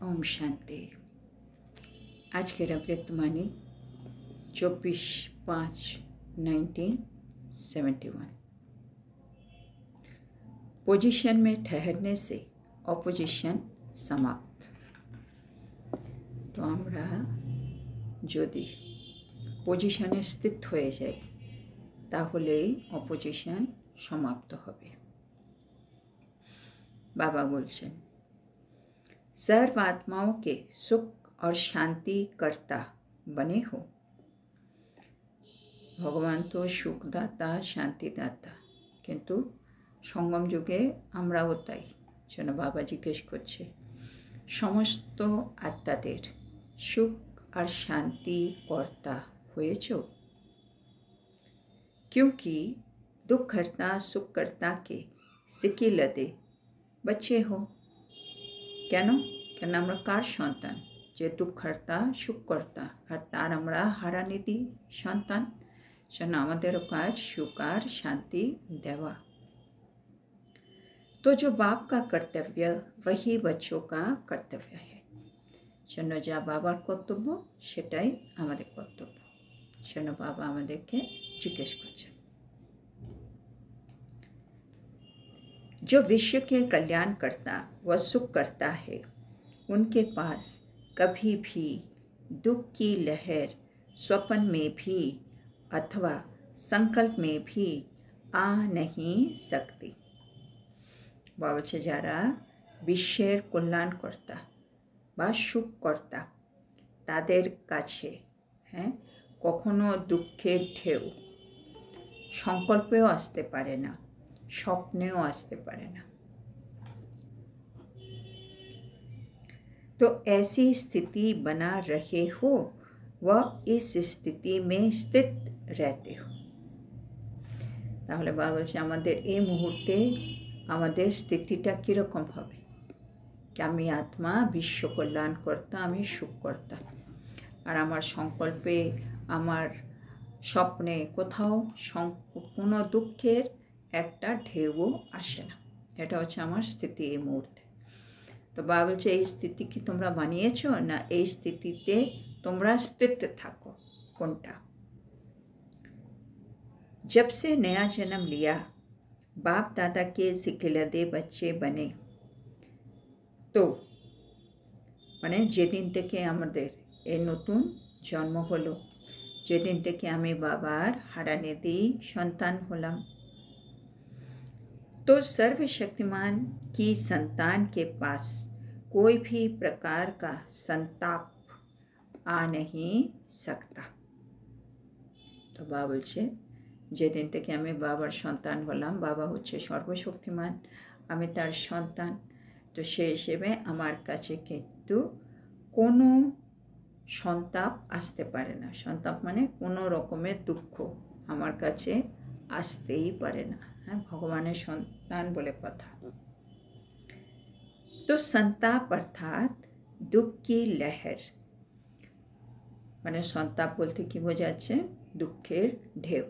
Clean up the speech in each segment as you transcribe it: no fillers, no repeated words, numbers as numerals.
ओम शांति। आज के व्यक्तवाणी 24/5/1971। पोजीशन में ठहरने से অপোজিশন समाप्त। তো আমরা যদি পজিশনে স্থিত হয়ে যাই তাহলেই অপোজিশন সমাপ্ত হবে। बाबा बोलছেন, सर्व आत्माओं के सुख और शांति करता बने हो। भगवान तो सुखदाता शांतिदाता, किंतु संगम जुगे আমরাও তাই। যেন বাবা জিজ্ঞেস করছে, সমস্ত আত্মাদের সুখ আর শান্তি কর্তা হয়েছ? क्योंकि दुख करता सुख करता के सिकी लदे बच्चे हो। কেন? কেন আমরা কার সন্তান? যে দুঃখকর্তা সুখকর্তা আর তার আমরা হারানিধি সন্তান। যেন আমাদেরও কাজ সুখ আর শান্তি দেওয়া। तो जो बाप का कर्तव्य वही बच्चों का कर्तव्य है। যেন যা বাবার কর্তব্য সেটাই আমাদের কর্তব্য। যেন বাবা আমাদেরকে জিজ্ঞেস করছেন, जो विश्व के कल्याण करता व सुख करता है उनके पास कभी भी दुख की लहर स्वप्न में भी अथवा संकल्प में भी आ नहीं सकती। बाबा যারা বিশ্বের কল্যাণকর্তা বা সুখকর্তা তাদের কাছে কখনো দুঃখের ঢেউ সংকল্পেও আসতে পারে না, স্বপ্নেও আসতে পারে না। तो ऐसी स्थिति बना रहे हो व इस स्थिति में स्थित रहते हो। তাহলে বাবা বলছে আমাদের এই মুহূর্তে আমাদের স্থিতিটা কীরকম হবে? কি আমি আত্মা বিশ্ব কল্যাণকর্তা, আমি সুখকর্তা, আর আমার সংকল্পে আমার স্বপ্নে কোথাও কোনো দুঃখের একটা ঢেউও আসে না। এটা হচ্ছে আমার স্থিতি এই মুহূর্তে। তো বাবা বলছে এই স্থিতি কি তোমরা বানিয়েছ, না এই স্থিতিতে তোমরা স্থিত থাকো? কোনটা? जब से नया जन्म लिया बाप दादा के सिखिलदे बच्चे बने, তো মানে যেদিন থেকে আমাদের এই নতুন জন্ম হলো, যেদিন থেকে আমি বাবার হারানিধি সন্তান হলাম, तो सर्वशक्तिमान की संतान के पास कोई भी प्रकार का संताप आ नहीं सकता। तो बाबा বলছে যেদিন থেকে আমি বাবার সন্তান হলাম, বাবা হচ্ছে সর্বশক্তিমান, আমি তার সন্তান, তো সেই হিসেবে আমার কাছে কিন্তু কোনো সন্তাপ আসতে পারে না। সন্তাপ মানে কোনো রকমের দুঃখ আমার কাছে আসতেই পারে না। ভগবানের সন্তান বলে কথা। তো संताप अर्थात दुख की लहर, মানে সন্তাপ বলতে কি বোঝাচ্ছে? দুঃখের ঢেউ।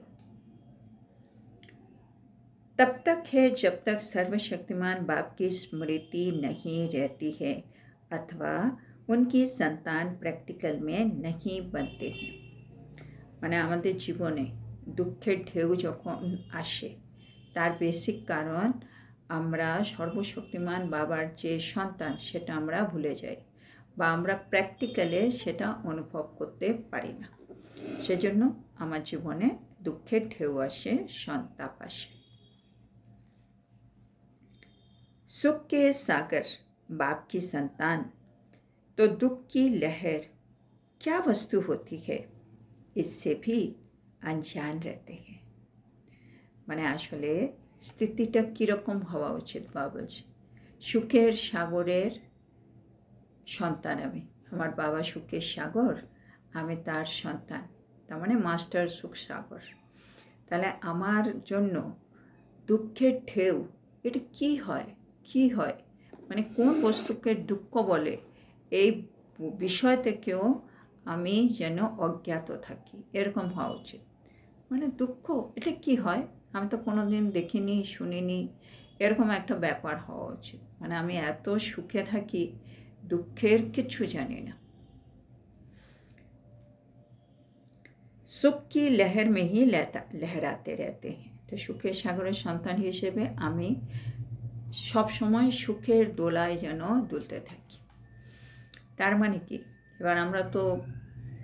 तब तक है जब तक सर्वशक्तिमान बाप की स्मृति नहीं रहती है अथवा उनकी संतान प्रैक्टिकल में नहीं बनते हैं। মানে আমাদের জীবনে দুঃখের ঢেউ যখন আসে তার বেসিক কারণ আমরা সর্বশক্তিমান বাবার যে সন্তান সেটা আমরা ভুলে যাই, বা আমরা প্র্যাকটিক্যালে সেটা অনুভব করতে পারি না। সেজন্য আমার জীবনে দুঃখের ঢেউ আসে, সন্তাপ আসে। सुख के सागर बाप की संतान, तो दुख की लहर क्या वस्तु होती है इससे भी अनजान रहते हैं। মানে আসলে স্থিতিটা কীরকম হওয়া উচিত? বাবা বলছে সুখের সাগরের সন্তান আমি, আমার বাবা সুখের সাগর, আমি তার সন্তান, তার মানে মাস্টার সুখ সাগর। তাহলে আমার জন্য দুঃখের ঢেউ এটা কি হয়? কি হয় মানে কোন বস্তুকে দুঃখ বলে, এই বিষয় থেকেও আমি যেন অজ্ঞাত থাকি, এরকম হওয়া উচিত। মানে দুঃখ এটা কি হয়, আমি তো কোনো দিন দেখিনি শুনিনি, এরকম একটা ব্যাপার হওয়া উচিত। মানে আমি এত সুখে থাকি, দুঃখের কিচ্ছু জানি না। সুখ কি লহর মে হি লহরাতে रहते हैं। তো সুখের সাগরের সন্তান হিসেবে আমি সব সময় সুখের দোলায় যেন দুলতে থাকি। তার মানে কি, এবার আমরা তো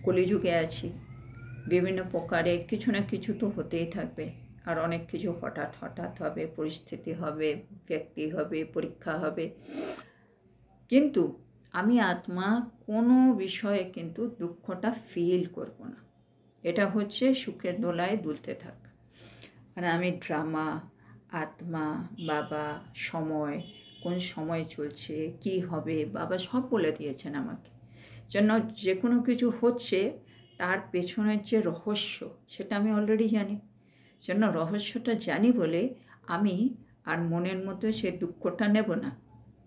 কলিযুগে আছি, বিভিন্ন প্রকারে কিছু না কিছু তো হতেই থাকবে, আর অনেক কিছু হঠাৎ হঠাৎ হবে, পরিস্থিতি হবে, ব্যক্তি হবে, পরীক্ষা হবে। কিন্তু আমি আত্মা কোনো বিষয়ে কিন্তু দুঃখটা ফিল করব না। এটা হচ্ছে সুখের দোলায় দুলতে থাক। মানে আমি ড্রামা, আত্মা, বাবা, সময়, কোন সময় চলছে, কি হবে, বাবা সব বলে দিয়েছেন আমাকে। জন্য যে কোনো কিছু হচ্ছে তার পেছনের যে রহস্য, সেটা আমি অলরেডি জানি। জন্য রহস্যটা জানি বলে আমি আর মনের মধ্যে সে দুঃখটা নেব না,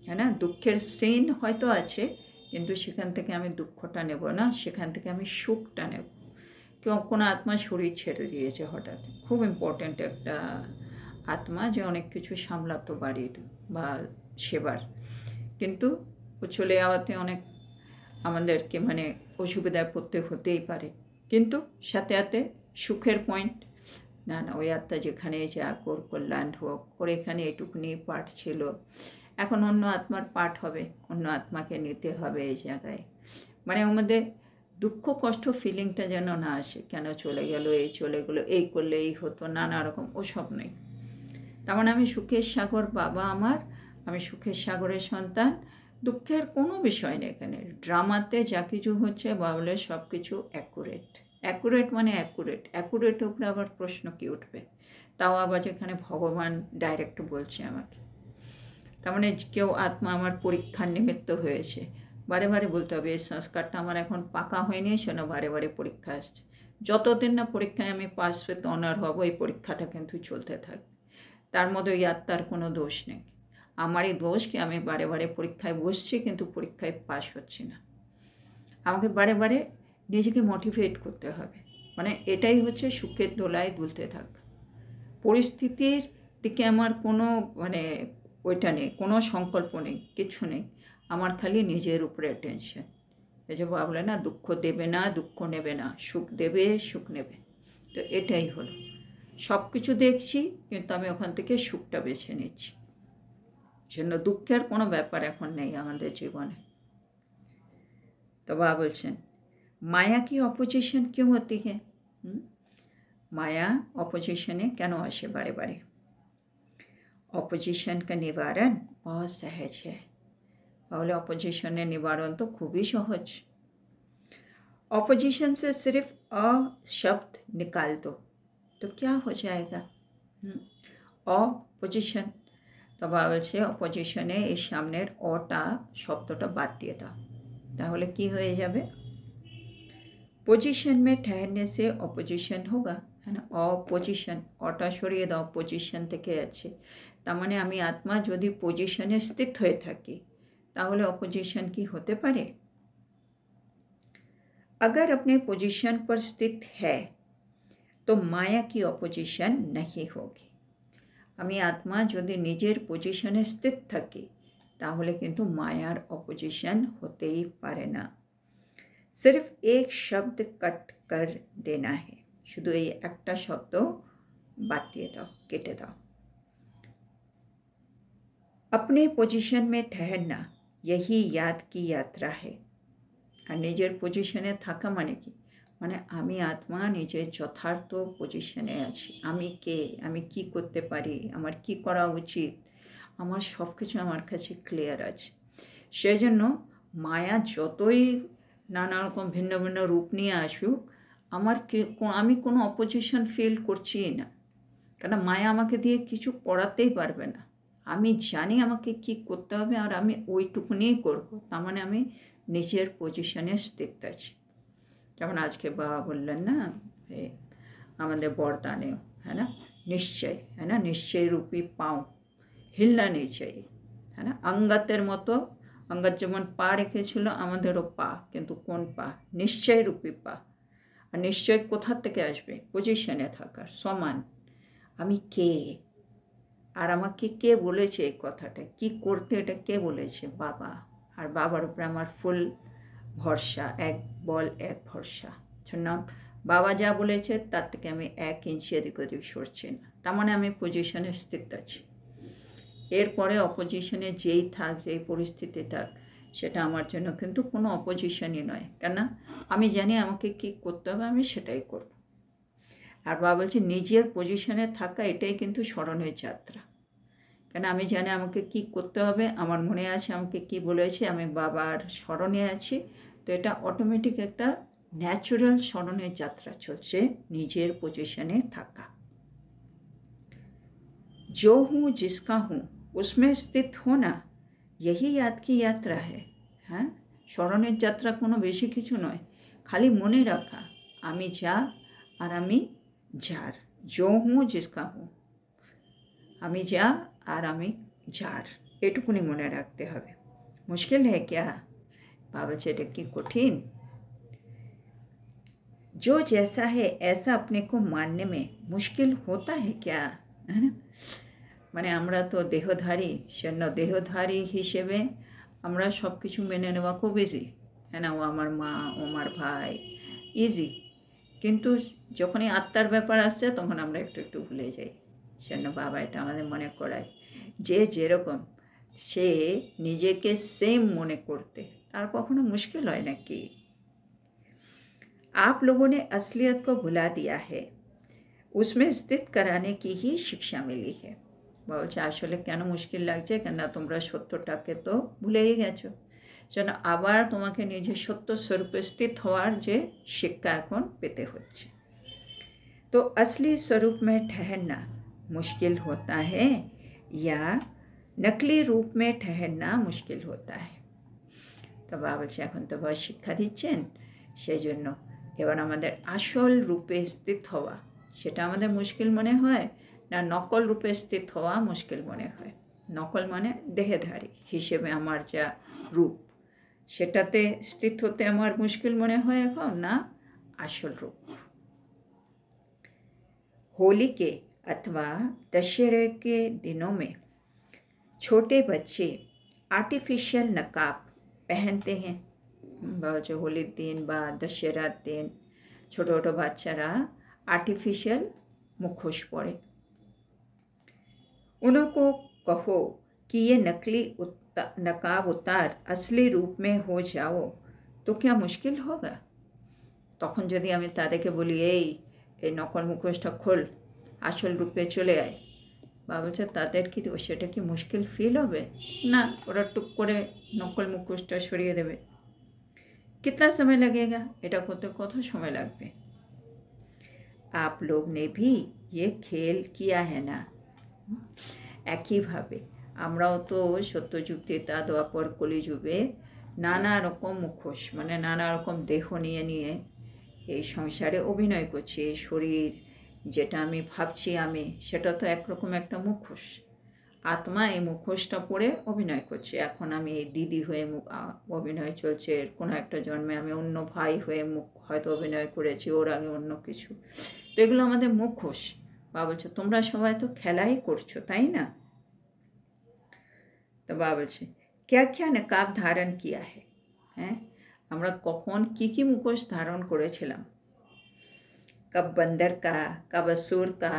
হ্যাঁ না? দুঃখের সিন হয়তো আছে, কিন্তু সেখান থেকে আমি দুঃখটা নেব না, সেখান থেকে আমি সুখটা নেব। কেউ কোনো আত্মা শরীর ছেড়ে দিয়েছে হঠাৎ, খুব ইম্পর্ট্যান্ট একটা আত্মা, যে অনেক কিছু সামলাতো বাড়ির বা সেবার, কিন্তু ও চলে যাওয়াতে অনেক আমাদেরকে মানে অসুবিধায় পড়তে হতেই পারে। কিন্তু সাথে সাথে সুখের পয়েন্ট, না না ওই আত্মা যেখানে যা কল্যাণ হোক, ওর এখানে এটুকুনি পাঠ ছিল, এখন অন্য আত্মার পাঠ হবে, অন্য আত্মাকে নিতে হবে এই জায়গায়। মানে আমাদের দুঃখ কষ্ট ফিলিংটা যেন না আসে, কেন চলে গেল, এই চলে গেলো, এই করলে এই হতো, নানা রকম ওসব নেই। তার মানে আমি সুখের সাগর, বাবা আমার, আমি সুখের সাগরের সন্তান। দুঃখের কোনো বিষয় নেই এখানে। ড্রামাতে যা কিছু হচ্ছে বাবলে সব কিছু অ্যাকুরেট মানে অ্যাকুরেট উপরে আবার প্রশ্ন কি উঠবে, তাও আবার যেখানে ভগবান ডাইরেক্ট বলছে আমাকে। তার মানে কেউ আত্মা আমার পরীক্ষার নিমিত্ত হয়েছে, বারে বারে বলতে হবে এই সংস্কারটা আমার এখন পাকা হয়নি, শোনো বারে বারে পরীক্ষা আসছে। যতদিন না পরীক্ষায় আমি পাস উইথ অনার হব, এই পরীক্ষাটা কিন্তু চলতে থাকবে। তার মধ্যে ওই আত্মার কোনো দোষ নেই। আমারই দোষ কি আমি বারে বারে পরীক্ষায় বসছি কিন্তু পরীক্ষায় পাস হচ্ছি না। আমাকে বারে বারে নিজেকে মোটিভেট করতে হবে। মানে এটাই হচ্ছে সুখের দোলায় দুলতে থাক। পরিস্থিতির দিকে আমার কোনো মানে ওইটা নেই, কোনো সংকল্প নেই, কিছু নেই। আমার খালি নিজের উপরে টেনশন। এই যে ভাবলে না, দুঃখ দেবে না, দুঃখ নেবে না, সুখ দেবে, সুখ নেবে। তো এটাই হলো, সব কিছু দেখছি কিন্তু আমি ওখান থেকে সুখটা বেছে নিচ্ছি। জন্য দুঃখের কোনো ব্যাপার এখন নেই আমাদের জীবনে। तो बाबा बोलছেন माया की অপোজিশন क्यों होती है? माया অপোজিশনে কেন আসে বারে বারে? অপোজিশন का निवारण बहुत सहज है। তাহলে অপোজিশনের নিবারণ তো খুবই সহজ। অপোজিশন से सिर्फ अ शब्द निकाल दो तो क्या हो जाएगा? অপোজিশন, তো বাবা বলছে অপোজিশনে এই সামনের অটা শব্দটা বাদ দিয়ে দাও, তাহলে কি হয়ে যাবে? पोजीशन में ठहरने से অপোজিশন होगा, है ना? অপোজিশন, অটা সরিয়ে দাও, পজিশন থেকে আছে। তার মানে আমি আত্মা যদি পজিশনে স্থিত হয়ে থাকি তাহলে অপোজিশন কি হতে পারে? अगर अपने पोजीशन पर स्थित है तो माया की অপোজিশন नहीं होगी। আমি আত্মা যদি নিজের পজিশনে স্থিত থাকি তাহলে কিন্তু মায়ার অপোজিশন হতেই পারে না। सिर्फ एक शब्द कट कर देना है, শুধু এই একটা শব্দ বাদ দিয়ে দাও, কেটে দাও। अपने पोजीशन में ठहरना यही याद की यात्रा है। আর নিজের পজিশনে থাকা মানে কি? মানে আমি আত্মা নিজের যথার্থ পজিশনে আছি। আমি কে, আমি কি করতে পারি, আমার কি করা উচিত, আমার সব কিছু আমার কাছে ক্লিয়ার আছে। সেই জন্য মায়া যতই নানা রকম ভিন্ন ভিন্ন রূপ নিয়ে আসুক, আমি কোনো অপোজিশন ফিল করছি না, কেন মায়া আমাকে দিয়ে কিছু করাতেই পারবে না। আমি জানি আমাকে কি করতে হবে আর আমি ওইটুকুনিই করবো। তার মানে আমি নিজের পজিশনে স্থিত আছি। যেমন আজকে বাবা বললেন না আমাদের বরদানেও, है ना, নিশ্চয়, है ना, নিশ্চয় রূপী পাও, হিলনা নেই চাই, है ना। অঙ্গাতের মতো, অঙ্গাত যেমন পা রেখেছিল আমাদেরও পা, কিন্তু কোন পা? নিশ্চয় রূপী পা। আর নিশ্চয় কোথা থেকে আসবে? পজিশনে থাকার সমান। আমি কে, আর আমাকে কে বলেছে এই কথাটা, কি করতে এটা কে বলেছে? বাবা। আর বাবার উপরে আমার ফুল ভরসা, এক বল এক ভরসা। না, বাবা যা বলেছে তার থেকে আমি 1 ইঞ্চি এদিক ওদিক সরছি না, তার মানে আমি পজিশনে স্থির আছি। এরপরে অপোজিশনে যেই থাক, যেই পরিস্থিতি থাক, সেটা আমার জন্য কিন্তু কোনো অপোজিশনই নয়, কেন আমি জানি আমাকে কী করতে হবে, আমি সেটাই করব। আর বাবা বলছে নিজের পজিশনে থাকা এটাই কিন্তু স্মরণের যাত্রা, কেন আমি জানি আমাকে কি করতে হবে, আমার মনে আছে আমাকে কি বলেছে, আমি বাবার স্মরণে আছি। তো এটা অটোমেটিক একটা ন্যাচুরাল স্মরণের যাত্রা চলছে, নিজের পজিশনে থাকা। जो हूँ जिसका हूँ उसमें स्थित होना, यही याद की यात्रा है। হ্যাঁ, স্মরণের যাত্রা কোনো বেশি কিছু নয়, খালি মনে রাখা আমি যা আর আমি যার। जो हूँ जिसका हूँ, আমি যা আর আমি যার, এটুকুনি মনে রাখতে হবে। মুশকিল है क्या? বাবা এটা কি কঠিন? जो जैसा है ऐसा अपने को मानने में मुश्किल होता है क्या? है ना, মানে আমরা তো দেহধারী, সেজন্য দেহধারী হিসেবে আমরা সব কিছু মেনে নেওয়া খুব ইজি, হ্যাঁ না, ও আমার মা, ও আমার ভাই, ইজি। কিন্তু যখনই আত্মার ব্যাপার আসছে তখন আমরা একটু একটু ভুলে যাই। সেজন্য বাবা এটা আমাদের মনে করায়, যে যেরকম সে নিজেকে সেম মনে করতে তার কখনো মুশকিল হয় নাকি? आप लोगों ने असलियत को भुला दिया है, उसमें स्थित कराने की ही शिक्षा मिली है। বলছে আসলে কেন মুশকিল লাগছে, কেন তোমরা সত্যটাকে তো ভুলেই গেছো, যেন আবার তোমাকে নিজের সত্য স্বরূপে স্থিত হওয়ার যে শিক্ষা এখন পেতে হচ্ছে। तो असली स्वरूप में ठहरना मुश्किल होता है या नकली रूप में ठहरना मुश्किल होता है? তো বাবা বলছে এখন তো বাবা শিক্ষা দিচ্ছেন, সেই জন্য এবার আমাদের আসল রূপে স্থিত হওয়া সেটা আমাদের মুশকিল মনে হয় না নকল রূপে স্থিত হওয়া মুশকিল মনে হয়? নকল মানে দেহধারী হিসেবে আমার যা রূপ, সেটাতে স্থিত হতে আমার মুশকিল মনে হয় এখন, না আসল रूप? होली के अथवा दशहरे के दिनों में छोटे बच्चे आर्टिफिशियल नकाब पहनते हैं। जो होली दिन बा दशहरा दिन छोटो छोटो बाच्चारा आर्टिफिशियल मुखोश पड़े। उनको कहो कि ये नकली नकाब उतार असली रूप में हो जाओ तो क्या मुश्किल होगा? তখন যদি আমি তাদেরকে বলি এই নকল মুখোশটা খোল, আসল রূপে চলে আয়, বাবা বলছে তাদের কি সেটা কি মুশকিল ফিল হবে? না, ওরা টুক করে নকল মুখোশটা সরিয়ে দেবে। कितना समय लगेगा? এটা করতে কত সময় লাগবে? आप लोग ने भी ये खेल किया है ना? একইভাবে আমরাও তো সত্যযুগ ত্রেতা দ্বাপর কলিযুগে নানা রকম মুখোশ মানে নানা রকম দেহ নিয়ে নিয়ে এই সংসারে অভিনয় করছি। এই শরীর যেটা আমি ভাবছি আমি, সেটা তো একরকম একটা মুখোশ। আত্মা এই মুখোশটা পরে অভিনয় করছে। এখন আমি এই দিদি হয়ে অভিনয় চলছে, কোনো একটা জন্মে আমি অন্য ভাই হয়ে হয়তো অভিনয় করেছি, ওর আগে অন্য কিছু। তো এগুলো আমাদের মুখোশ। বাবা বলছে তোমরা সবাই তো খেলাই করছো, তাই না? তো বাবা বলছে क्या क्या नकाब धारण किया है? হ্যাঁ, আমরা কখন কি কি মুখোশ ধারণ করেছিলাম? कब बंदर का, कब असुर का,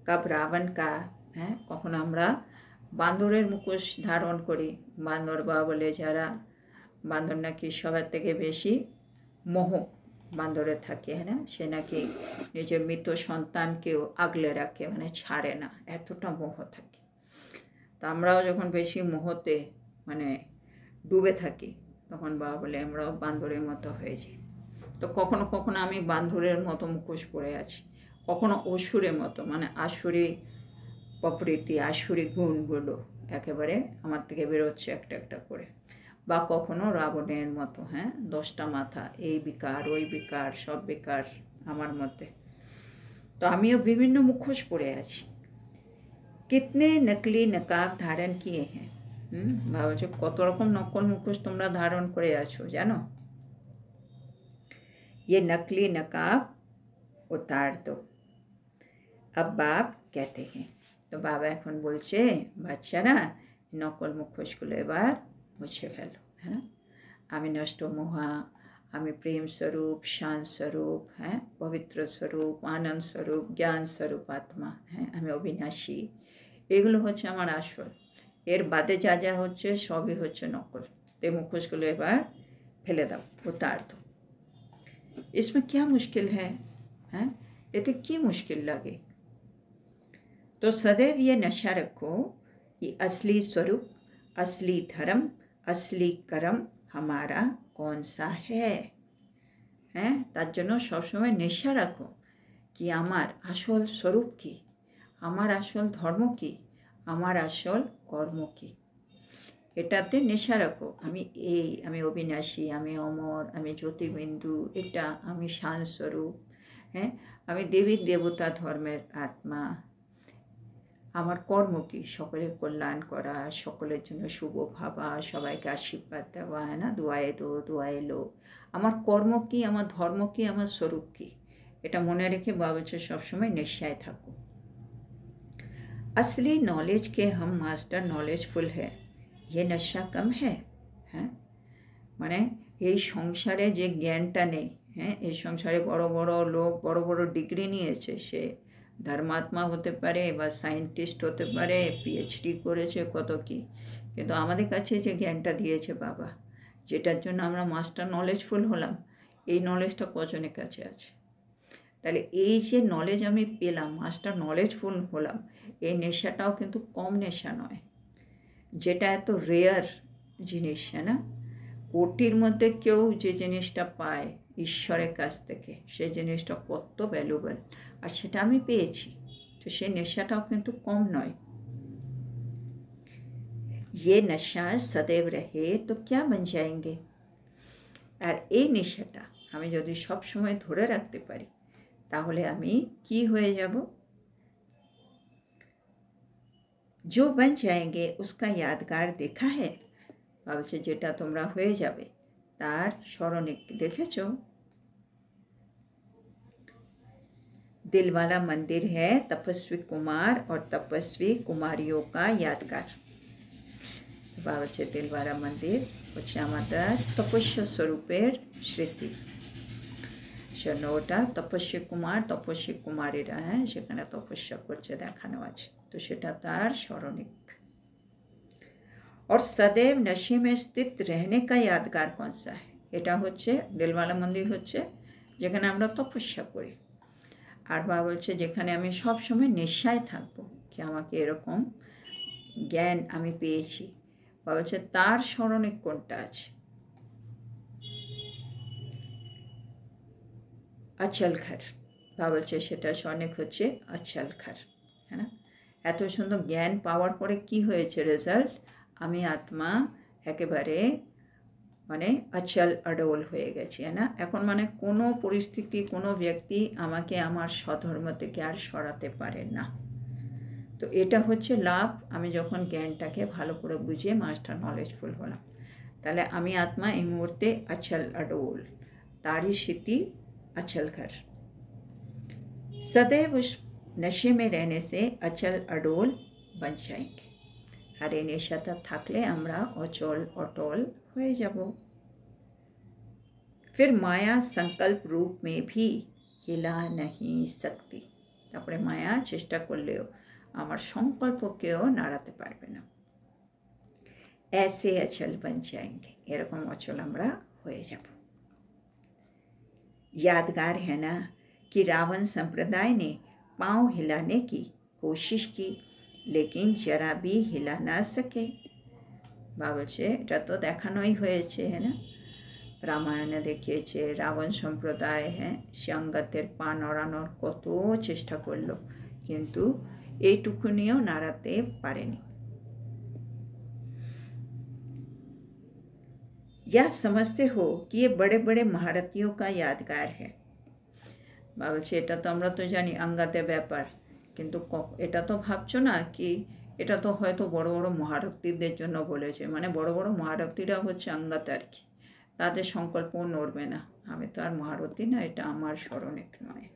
कब रावण का। হ্যাঁ, কখন আমরা বান্দরের মুখোশ ধারণ করি। বান্দর বাবা বলে যারা বান্দর নাকি সবার থেকে বেশি মোহ বান্দরে থাকে, হ্যাঁ না, সে নাকি নিজের মৃত সন্তানকেও আগলে রাখে, মানে ছাড়ে না, এতটা মোহ থাকে। তা আমরাও যখন বেশি মোহতে মানে ডুবে থাকি তখন বাবা বলে আমরাও বান্দরের মতো হয়ে যাই। তো কখনো কখনো আমি বান্দরের মতো মুখোশ পরে আছি, কখনো অসুরের মতো, মানে আসুরি প্রবৃত্তি, আসুরি গুণগুলো একেবারে আমার থেকে বেরোচ্ছে একটা একটা করে, বা কখনো রাবণের মতো, হ্যাঁ, 10টা মাথা, এই বিকার ওই বিকার, সব বিকার আমার মধ্যে। তো আমিও বিভিন্ন মুখোশ পরে আছি। कितने नकली नकाब धारण किए हैं? ভাবছো কত রকম নকল মুখোশ তোমরা ধারণ করে আছো জানো? ये नकली नकाब उतार दो, अब बाप कहते हैं। তো বাবা এখন বলছে বাচ্চারা নকল মুখোশগুলো এবার মুছে ফেলো। है ना। आमी नष्ट मोहा, आमी प्रेम स्वरूप, शांत स्वरूप, हैं पवित्र स्वरूप, आनंद स्वरूप, ज्ञान स्वरूप आत्मा, हैं आमी अविनाशी। এগুলো হচ্ছে আমার আসল। এর বাদে যা যা হচ্ছে সবই হচ্ছে নকল। ते মুখোশগুলো এবার ফেলে দাও, उतार दो। इसमें क्या मुश्किल है, हैं এতে কি मुश्किल लगे। तो सदैव ये नशा रखो कि असली स्वरूप, असली धर्म, असली कर्म हमारा कौन सा है, हैं তার জন্য সবসময় নেশা রাখো কি আমার আসল স্বরূপ কি, আমার আসল ধর্ম কি, আমার আসল কর্ম কি, এটাতে নেশা রাখো। আমি অবিনাশী, আমি অমর, আমি জ্যোতিবিন্দু, এটা আমি শান্ত স্বরূপ, হ্যাঁ আমি দেবী দেবতা ধর্মের আত্মা। আমার কর্ম কি, সকলের কল্যাণ করা, সকলের জন্য শুভ ভাবা, সবাইকে আশীর্বাদ দেওয়া, হ্যাঁ না, দোয়ায়ে দো দোয়ায়ে লো। আমার কর্ম কি, আমার ধর্ম কি, আমার স্বরূপ কি, এটা মনে রেখে বাবা বলছে সবসময় নেশায় থাকো। असली नॉलेज के हम मास्टर नॉलेजफुल है, ये नशा कम है, হ্যাঁ মানে এই সংসারে যে জ্ঞানটা নেই, হ্যাঁ এই সংসারে বড় বড় লোক বড় বড় ডিগ্রি নিয়েছে, সে ধর্মাত্মা হতে পারে বা সায়েন্টিস্ট হতে পারে, পিএইচডি করেছে কত কি, কিন্তু আমাদের কাছে যে জ্ঞানটা দিয়েছে বাবা, যেটার জন্য আমরা মাস্টার নলেজফুল হলাম, এই নলেজটা কজনের কাছে আছে। তাহলে এই যে নলেজ আমি পেলাম, মাস্টার নলেজফুল হলাম, এই নেশাটাও কিন্তু কম নেশা নয়, যেটা এত রেয়ার জিনিস, হ্যাঁ না। কোটির মধ্যে কেউ যে জিনিসটা পায় ঈশ্বরের কাছ থেকে, সেই জিনিসটা কত ভ্যালুয়েবল, আর সেটা আমি পেয়েছি, তো সেই নেশাটাও কিন্তু কম নয়। ये नशा सदैव रहे तो क्या बन जाएंगे, আর এই নেশাটা আমি যদি সব সময় ধরে রাখতে পারি তাহলে আমি কি হয়ে যাব। जो बन जाएंगे उसका यादगार देखा है, বলছে যেটা তোমরা হয়ে যাবে তার স্মরণে দেখেছ। दिल वाला मंदिर है तपस्वी कुमार और तपस्वी कुमारियों का यादगार। বলছে दिल वाला मंदिर হচ্ছে আমাদের তপস্যা স্বরূপের স্মৃতি। ওটা তপস্বী কুমার তপস্বী কুমারীরা, হ্যাঁ সেখানে তপস্যা করছে দেখানো আছে, তো সেটা তার স্মরণিক। और सदैव नशे में स्थित रहने का यादगार कौन सा है, এটা হচ্ছে দিলওয়ালা মন্দির হচ্ছে যেখানে আমরা তপস্যা করি, আর বা বলছে যেখানে আমি সব সময় নেশায় থাকবো, কি আমাকে এরকম জ্ঞান আমি পেয়েছি, বা বলছে তার স্মরণিক কোনটা আছে। अचल घर, বা বলছে সেটা স্বর্ণিক হচ্ছে अचल घर, है ना। এত সুন্দর জ্ঞান পাওয়ার পরে কি হয়েছে রেজাল্ট, আমি আত্মা একেবারে মানে অচল অডল হয়ে গেছি, है ना। এখন মানে কোনো পরিস্থিতি কোনো ব্যক্তি আমাকে আমার স্বধর্ম থেকে আর সরাতে পারে না। তো এটা হচ্ছে লাভ, আমি যখন জ্ঞানটাকে ভালো করে বুঝিয়ে মাস্টার নলেজফুল হলাম, তাহলে আমি আত্মা এই মুহূর্তে অচল অডল, তারই স্মৃতি अचल घर। सदैव उस नशे में रहने से अचल अडोल बन जाएंगे, আর এই নেশাটা থাকলে আমরা অচল অটল হয়ে যাব। फिर माया संकल्प रूप में भी हिला नहीं सकती, তারপরে মায়া চেষ্টা করলেও আমার সংকল্পকেও নাড়াতে পারবে না। ऐसे अचल बन जाएंगे, এরকম অচল আমরা হয়ে যাব। यादगार है ना कि रावण संप्रदाय ने पांव हिलाने की कोशिश की लेकिन जरा भी हिला ना सके। বলছে এটা তো দেখানোই হয়েছে, है ना, রামায়ণে দেখিয়েছে রাবণ সম্প্রদায়, হ্যাঁ সে অঙ্গাতের পা নড়ানোর কত চেষ্টা করলো কিন্তু এইটুকুনিও নাড়াতে পারেনি। या समझते हो कि ये बड़े बड़े महारथियों का यादगार है, বলছে এটা তো আমরা তো জানি আঙ্গাতের ব্যাপার, কিন্তু এটা তো ভাবছো না কি এটা তো হয়তো বড় বড় মহারথীদের জন্য বলেছে, মানে বড় বড় মহারথীরা হচ্ছে আঙ্গাত আর কি, তাদের সংকল্পও নড়বে না, আমি তো আর মহারথী না, এটা আমার স্মরণিক নয়,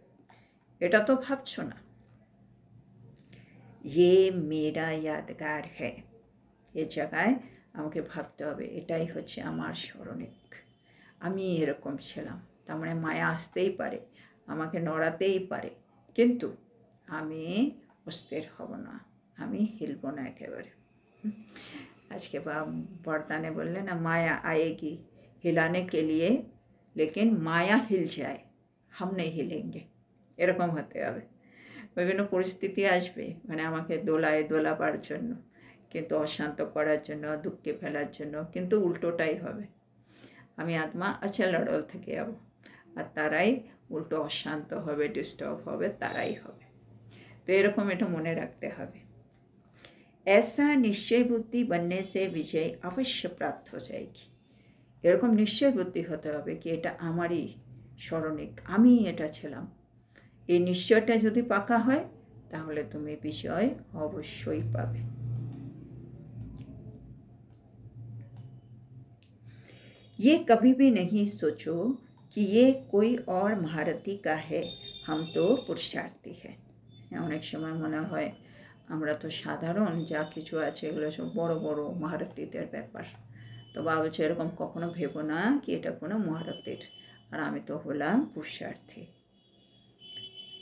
এটা তো ভাবছো না। ये मेरा यादगार है, ये জায়গায় আমাকে ভাবতে হবে এটাই হচ্ছে আমার স্মরণিক, আমি এরকম ছিলাম। তার মানে মায়া আসতেই পারে, আমাকে নড়াতেই পারে, কিন্তু আমি অস্থির হব না, আমি হিলব না একেবারে। আজকে বরদানে বললে না, মায়া आएगी हिलाने के लिए लेकिन माया हिल जाए हम नहीं हिलेंगे, এরকম হতে হবে। বিভিন্ন পরিস্থিতি আসবে মানে আমাকে দোলাবার জন্য, কিন্তু অশান্ত করার জন্য, দুঃখে ফেলার জন্য, কিন্তু উল্টোটাই হবে। আমি আত্মা আচল আড়ল থেকে যাবো, আর তারাই উল্টো অশান্ত হবে, ডিস্টার্ব হবে, তারাই হবে। তো এরকম এটা মনে রাখতে হবে। ऐसा निश्चय बुद्धि बनने से विजय अवश्य प्राप्त हो जाएगी। এরকম নিশ্চয় বুদ্ধি হতে হবে কি এটা আমারই স্মরণিক, আমি এটা ছিলাম। এই নিশ্চয়টা যদি পাকা হয় তাহলে তুমি বিজয় অবশ্যই পাবে। ये कभी भी नहीं सोचो कि ये कोई और महारथी का है, हम तो पुरुषार्थी है। অনেক সময় মনে হয় আমরা তো সাধারণ, যা কিছু আছে এগুলো সব বড় বড় মহারথীদের ব্যাপার। তো বাবা বলছে এরকম কখনো ভেবো না কি এটা কোনো মহারথীর, আর আমি তো হলাম পুরুষাर्थी।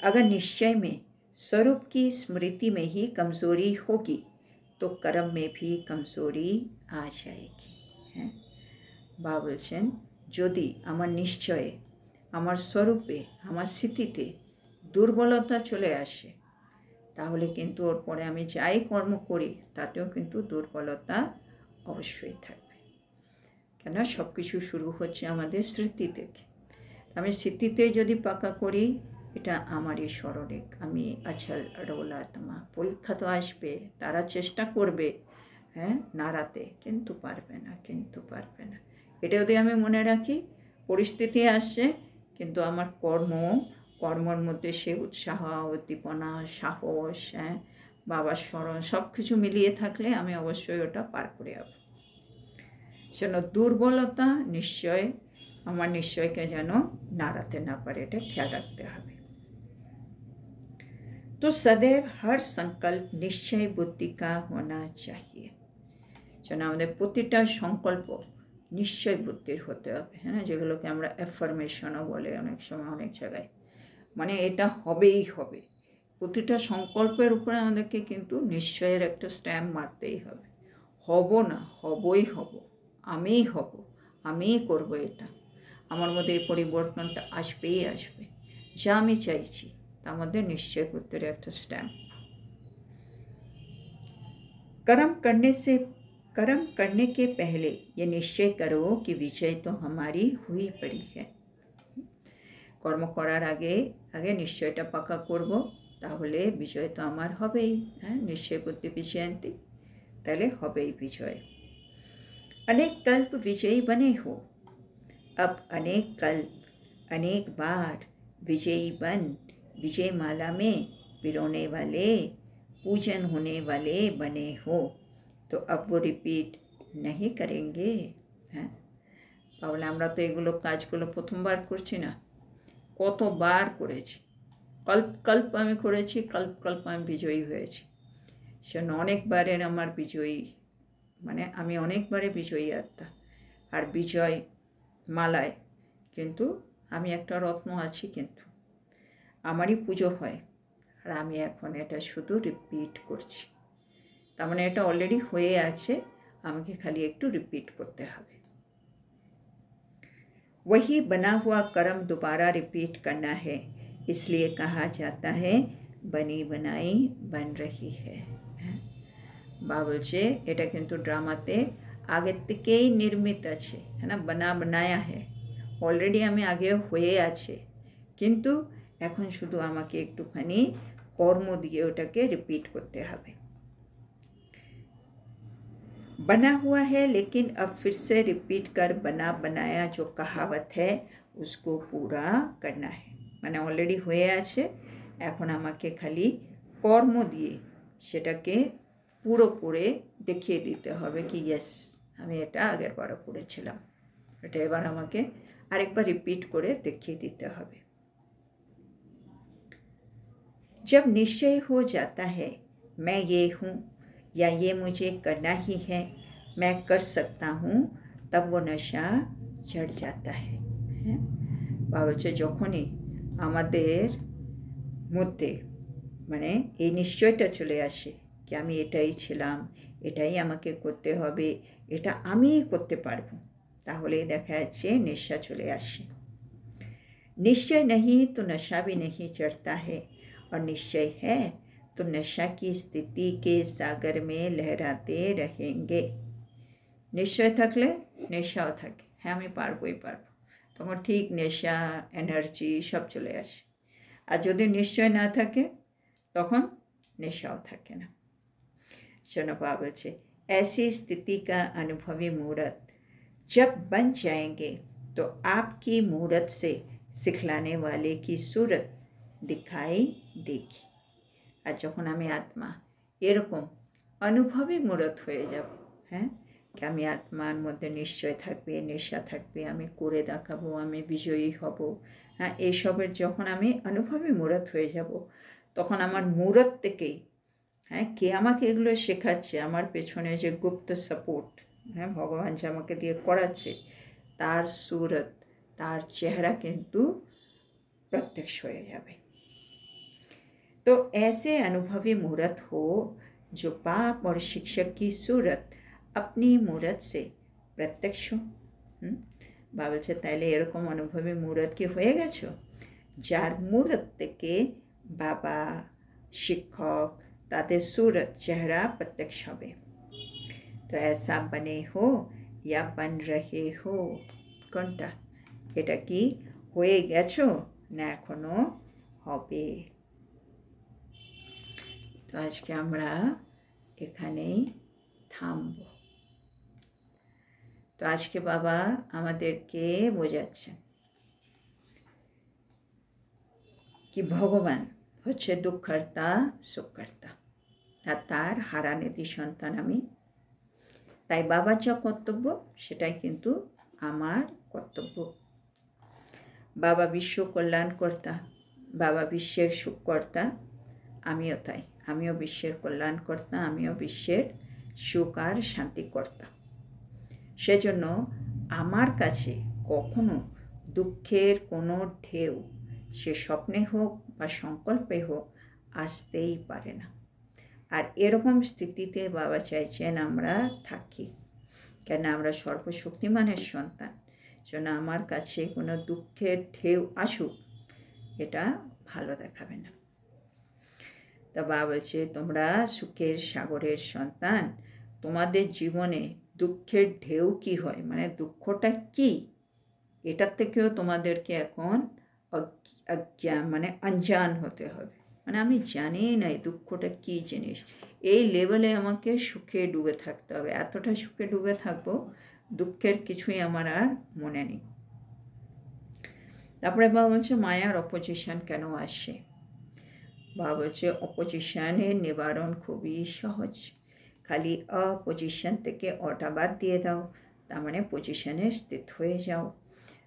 अगर निश्चय में स्वरूप की स्मृति में ही कमजोरी होगी तो कर्म में भी कमजोरी आ जाएगी। हैं বাবা বলছেন যদি আমার নিশ্চয়ে, আমার স্বরূপে, আমার স্মৃতিতে দুর্বলতা চলে আসে তাহলে কিন্তু ওর পরে আমি যাই কর্ম করি তাতেও কিন্তু দুর্বলতা অবশ্যই থাকবে। কেন সব কিছু শুরু হচ্ছে আমাদের স্মৃতি থেকে। আমি স্মৃতিতে যদি পাকা করি এটা আমারই স্মরণিক, আমি আছল আড়ল আত্মা। পরীক্ষা তো আসবে, তারা চেষ্টা করবে নাড়াতে, কিন্তু পারবে না, কিন্তু পারবে না। এটা যদি আমি মনে রাখি, পরিস্থিতি আসছে কিন্তু আমার কর্মর মধ্যে সে উৎসাহ, উদ্দীপনা, সাহস, বাবার স্মরণ সব কিছু মিলিয়ে থাকলে আমি অবশ্যই ওটা পার করে যাব। যেন দুর্বলতা নিশ্চয় আমার নিশ্চয়কে যেন নাড়াতে না পারে, এটা খেয়াল রাখতে হবে। তো সदैव हर संकल्प निश्चय बुद्धि का होना चाहिए। যেন আমাদের প্রতিটা সংকল্প নিশ্চয় বুদ্ধির হতে হবে। হ্যাঁ, যেগুলোকে আমরা অ্যাফার্মেশনও বলে অনেক সময় অনেক জায়গায়, মানে এটা হবেই হবে। প্রতিটা সংকল্পের উপরে আমাদেরকে কিন্তু নিশ্চয়ের একটা স্ট্যাম্প মারতেই হবে। হব না, হবই হব, আমিই হব, আমিই করব, এটা আমার মধ্যে এই পরিবর্তনটা আসবেই আসবে। যা আমি চাইছি তার মধ্যে নিশ্চয় বুদ্ধির একটা স্ট্যাম্প। कर्म करने के पहले ये निश्चय करो कि विजय तो हमारी हुई पड़ी है। কর্ম করার আগে নিশ্চয়টা পাকা করব, তাহলে বিজয় তো আমার হবেই। হ্যাঁ, নিশ্চয় বুদ্ধি বিজয়ন্তী, তাহলে হবেই বিজয়। अनेक कल्प विजयी बने हो, अब अनेक कल्प अनेक बार विजयी बन विजय माला में पिरोने वाले, पूजन होने वाले बने हो, তো अब वो রিপিট नहीं करेंगे। হ্যাঁ, তাহলে আমরা তো এগুলো কাজগুলো প্রথমবার করছি না, কতবার করেছি, কল্প আমি করেছি, কল্প আমি বিজয়ী হয়েছি। সেজন্য অনেকবারের আমার বিজয়ী, মানে আমি অনেকবারে বিজয়ী আত্মা। আর বিজয় মালায় কিন্তু আমি একটা রত্ন আছি, কিন্তু আমারই পুজো হয়, আর আমি এখন এটা শুধু রিপিট করছি। তার মানে এটা অলরেডি হয়ে আছে, আমাকে খালি একটু রিপিট করতে হবে। वही बना हुआ कर्म दोबारा रिपीट करना है, इसलिए कहा जाता है बनी बनाई बन रही है। বা বলছে এটা কিন্তু ড্রামাতে আগের থেকেই নির্মিত আছে, হ্যাঁ না, বানা বানায়া है, অলরেডি আমি আগেও হয়ে আছে, কিন্তু এখন শুধু আমাকে একটুখানি কর্ম দিয়ে ওটাকে রিপিট করতে হবে। बना हुआ है लेकिन अब फिर से रिपीट कर बना बनाया जो कहावत है उसको पूरा करना है। মানে অলরেডি হয়ে আছে, এখন আমাকে খালি কর্ম দিয়ে সেটাকে পুরো করে দেখিয়ে দিতে হবে কি ইয়েস আমি এটা আগের বারও করেছিলাম, এটা এবার আমাকে আরেকবার রিপিট করে দেখিয়ে দিতে হবে। जब निश्चय हो जाता है मैं ये हूँ या ये मुझे करना ही है, मैं कर सकता हूँ, तब वो नशा चढ़ जाता है। বাবা বলছে যখনই আমাদের মধ্যে মানে এই নিশ্চয়টা চলে আসে কি আমি এটাই ছিলাম, এটাই আমাকে করতে হবে, এটা আমিই করতে পারবো, তাহলেই দেখা যাচ্ছে নেশা চলে আসে। निश्चय नहीं तो नशा भी नहीं चढ़ता है, और निश्चय है तो नशा की स्थिति के सागर में लहराते रहेंगे। निश्चय থাকলে নেশাও থাকে, হ্যাঁ আমি পারবোই পারবো, তখন ঠিক নেশা এনার্জি সব চলে আসে। আর যদি নিশ্চয় না থাকে তখন নেশাও থাকে না। শোনো বাবা বলছে ऐसी स्थिति का अनुभवी मूर्त जब बन जाएंगे तो आपकी मूर्त से सिखलाने वाले की सूरत दिखाई देगी। আর যখন আমি আত্মা এরকম অনুভবী মূরত হয়ে যাব, হ্যাঁ কি আমি আত্মার মধ্যে নিশ্চয় থাকবে, নেশা থাকবে, আমি করে দেখাবো, আমি বিজয়ী হব, হ্যাঁ এইসবের যখন আমি অনুভবী মূরত হয়ে যাব, তখন আমার মূরত থেকেই হ্যাঁ কে আমাকে এগুলো শেখাচ্ছে, আমার পেছনে যে গুপ্ত সাপোর্ট, হ্যাঁ ভগবান যে আমাকে দিয়ে করাচ্ছে, তার সুরত, তার চেহারা কিন্তু প্রত্যক্ষ হয়ে যাবে। तो ऐसे अनुभवी मूर्त हो जो बाप और शिक्षक की सूरत अपनी मूर्त से प्रत्यक्ष हो। বাবা বলছে তাইলে এরকম অনুভবী মূরত কি হয়ে গেছো, যার মূরত থেকে বাবা শিক্ষক তাদের सूरत চেহারা প্রত্যক্ষ হবে। তো ऐसा बने हो या बन रहे हो, কোনটা, এটা কি হয়ে গেছো না এখনো হবে। তো আজকে আমরা এখানেই থামব। তো আজকে বাবা আমাদেরকে বোঝাচ্ছেন কি ভগবান হচ্ছে দুঃখকর্তা সুখকর্তা, আর তার হারানিধি সন্তান আমি, তাই বাবার যা কর্তব্য সেটাই কিন্তু আমার কর্তব্য। বাবা বিশ্ব কল্যাণকর্তা, বাবা বিশ্বের সুখকর্তা, আমিও তাই, আমিও বিশ্বের কল্যাণকর্তা, আমিও বিশ্বের সুখ আর শান্তিকর্তা। সেজন্য আমার কাছে কখনো দুঃখের কোনো ঢেউ, সে স্বপ্নে হোক বা সংকল্পে হোক, আসতেই পারে না। আর এরকম স্থিতিতে বাবা চাইছেন আমরা থাকি, কেন আমরা সর্বশক্তিমানের সন্তান, যেন আমার কাছে কোনো দুঃখের ঢেউ আসুক এটা ভালো দেখাবে না। তা বাবা বলছে তোমরা সুখের সাগরের সন্তান, তোমাদের জীবনে দুঃখের ঢেউ কি হয়, মানে দুঃখটা কি, এটার থেকেও তোমাদেরকে এখন মানে অঞ্জান হতে হবে, মানে আমি জানি না এই দুঃখটা কী জিনিস, এই লেভেলে আমাকে সুখে ডুবে থাকতে হবে, এতটা সুখে ডুবে থাকবো দুঃখের কিছুই আমার আর মনে নেই। তারপরে বাবা বলছে মায়ার অপোজিশন কেন আসে। বাবা বলছে অপোজিশনের নিবারণ খুবই সহজ, খালি অপোজিশন থেকে অটা বাদ দিয়ে দাও, তার মানে পজিশনে স্থিত হয়ে যাও।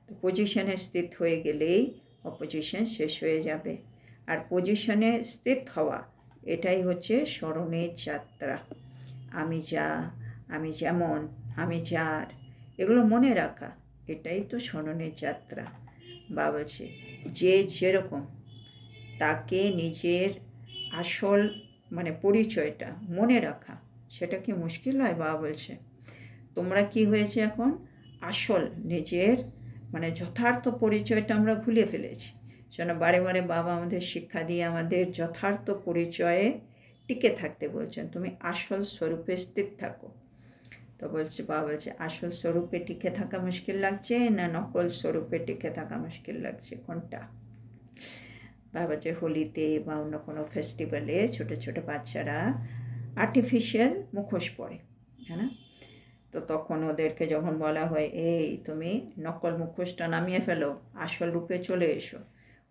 তো পজিশনে স্থিত হয়ে গেলেই অপোজিশন শেষ হয়ে যাবে। আর পজিশনে স্থিত হওয়া এটাই হচ্ছে স্মরণের যাত্রা। আমি যা, আমি যেমন, আমি যার, এগুলো মনে রাখা, এটাই তো স্মরণের যাত্রা। বাবা বলছে যে যেরকম তাকে নিজের আসল মানে পরিচয়টা মনে রাখা, সেটা কি মুশকিল হয়। বাবা বলছে তোমরা কি হয়েছে এখন আসল নিজের মানে যথার্থ পরিচয়টা আমরা ভুলে ফেলেছি। যেন বারে বারে বাবা আমাদের শিক্ষা দিয়ে আমাদের যথার্থ পরিচয়ে টিকে থাকতে বলছেন, তুমি আসল স্বরূপে স্থির থাকো। তো বলছে বাবা বলছে আসল স্বরূপে টিকে থাকা মুশকিল লাগছে না নকল স্বরূপে টিকে থাকা মুশকিল লাগছে, কোনটা। বাবা যে হোলিতে বা অন্য কোনো ফেস্টিভ্যালে ছোটো ছোটো বাচ্চারা আর্টিফিশিয়াল মুখোশ পরে, হ্যাঁ না, তো তখন ওদেরকে যখন বলা হয় এই তুমি নকল মুখোশটা নামিয়ে ফেলো, আসল রূপে চলে এসো,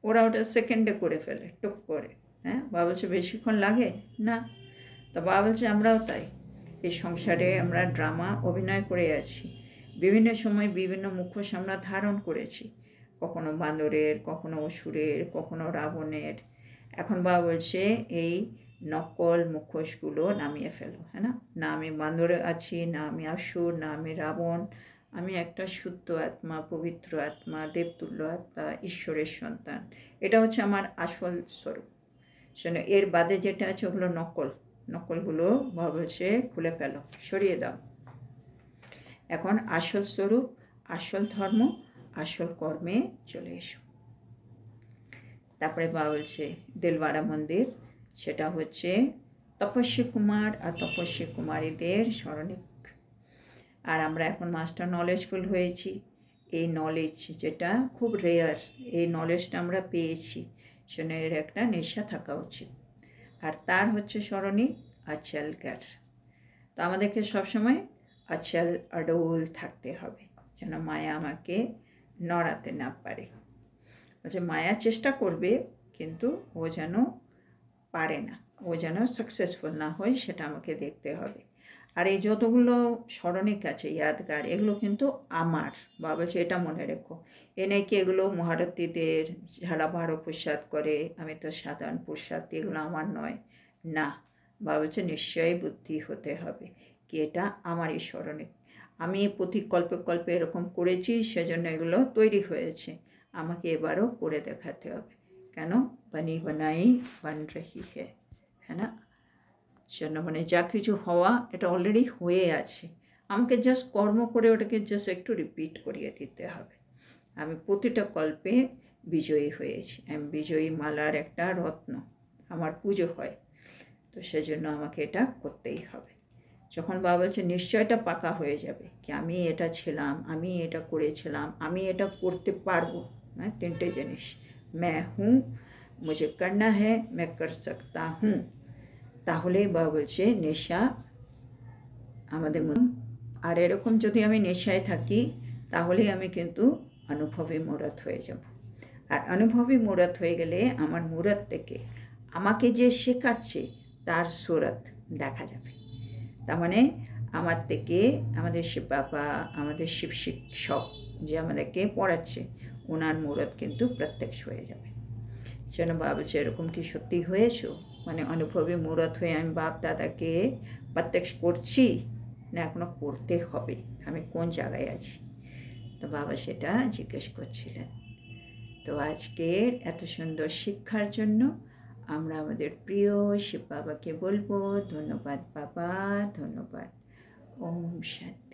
ওরা ওটা সেকেন্ডে করে ফেলে টুক করে। হ্যাঁ বাবা বলছে বেশিক্ষণ লাগে না। তো বাবা বলছে আমরাও তাই, এই সংসারে আমরা ড্রামা অভিনয় করে আছি, বিভিন্ন সময় বিভিন্ন মুখোশ আমরা ধারণ করেছি, কখনো বাঁদরের, কখনো অসুরের, কখনো রাবণের। এখন বাবা বলছে এই নকল মুখোশগুলো নামিয়ে ফেলো, হ্যাঁ না আমি বান্দরে আছি, না আমি আসুর, না আমি রাবণ, আমি একটা শুদ্ধ আত্মা, পবিত্র আত্মা, দেবতুল্য আত্মা, ঈশ্বরের সন্তান। এটা হচ্ছে আমার আসল স্বরূপ। শোনো, এর বাদে যেটা আছে ওগুলো নকলগুলো বলছে খুলে ফেলো, সরিয়ে দাও। এখন আসল স্বরূপ, আসল ধর্ম, আসল কর্মে চলে এসো। তারপরে বাবা বলছে দিলওয়ারা মন্দির, সেটা হচ্ছে তপস্বী কুমার আর তপস্বী কুমারীদের স্মরণিক। আর আমরা এখন মাস্টার নলেজফুল হয়েছি। এই নলেজ যেটা খুব রেয়ার, এই নলেজটা আমরা পেয়েছি, সেজন্য এর একটা নেশা থাকা উচিত। আর তার হচ্ছে স্মরণিক আচলকার। তো আমাদেরকে সবসময় আচল আডোল থাকতে হবে, যেন মায়া আমাকে নড়াতে না পারে। বলছে মায়া চেষ্টা করবে, কিন্তু ও যেন পারে না, ও যেন সাকসেসফুল না হয়, সেটা আমাকে দেখতে হবে। আর এই যতগুলো স্মরণিক আছে, ইয়াদগার, এগুলো কিন্তু আমার। বাবা বলছে এটা মনে রেখো। এ নাকি এগুলো মহারথীদের, যারা ভালো পুরুষার্থ করে, আমি তো সাধারণ পুরুষার্থী, এগুলো আমার নয়। না, বাবা বলছে নিশ্চয়ই বুদ্ধি হতে হবে কি এটা আমারই স্মরণিক। আমি প্রতি কল্পে কল্পে এরকম করেছি, সেজন্য এগুলো তৈরি হয়েছে। আমাকে এবারও করে দেখাতে হবে। কেন? বানি বানাই বান রহি হ্যাঁ না? জন্য মানে যা কিছু হওয়া, এটা অলরেডি হয়ে আছে, আমাকে জাস্ট কর্ম করে ওটাকে জাস্ট একটু রিপিট করিয়ে দিতে হবে। আমি প্রতিটা কল্পে বিজয়ী হয়েছি, আমি বিজয়ী মালার একটা রত্ন, আমার পুজো হয়। তো সেজন্য আমাকে এটা করতেই হবে। যখন বাবা বলছে নিশ্চয়টা পাকা হয়ে যাবে কি আমি এটা ছিলাম, আমি এটা করেছিলাম, আমি এটা করতে পারবো, হ্যাঁ, তিনটে জিনিস। मैं हूँ, मुझे करना है, मैं कर सकता हूँ। তাহলেই বাবা বলছে নেশা আমাদের মধ্যে। আর এরকম যদি আমি নেশায় থাকি, তাহলেই আমি কিন্তু অনুভবী মূরত হয়ে যাব। আর অনুভবী মূরত হয়ে গেলে আমার মূরত থেকে আমাকে যে শেখাচ্ছে তার সুরত দেখা যাবে। তার মানে আমার থেকে আমাদের শিব বাবা, আমাদের শিব শিক্ষক যে আমাদেরকে পড়াচ্ছে, ওনার মূরত কিন্তু প্রত্যক্ষ হয়ে যাবে। যেন বাবা বলছে এরকম কি সত্যি হয়েছো? মানে অনুভবী মূরত হয়ে আমি বাপ দাদাকে প্রত্যক্ষ করছি, না এখনও করতে হবে, আমি কোন জায়গায় আছি? তো বাবা সেটা জিজ্ঞেস করছিলেন। তো আজকের এত সুন্দর শিক্ষার জন্য আমরা আমাদের প্রিয় শিব বাবাকে বলবো ধন্যবাদ বাবা, ধন্যবাদ। ওম শান্তি।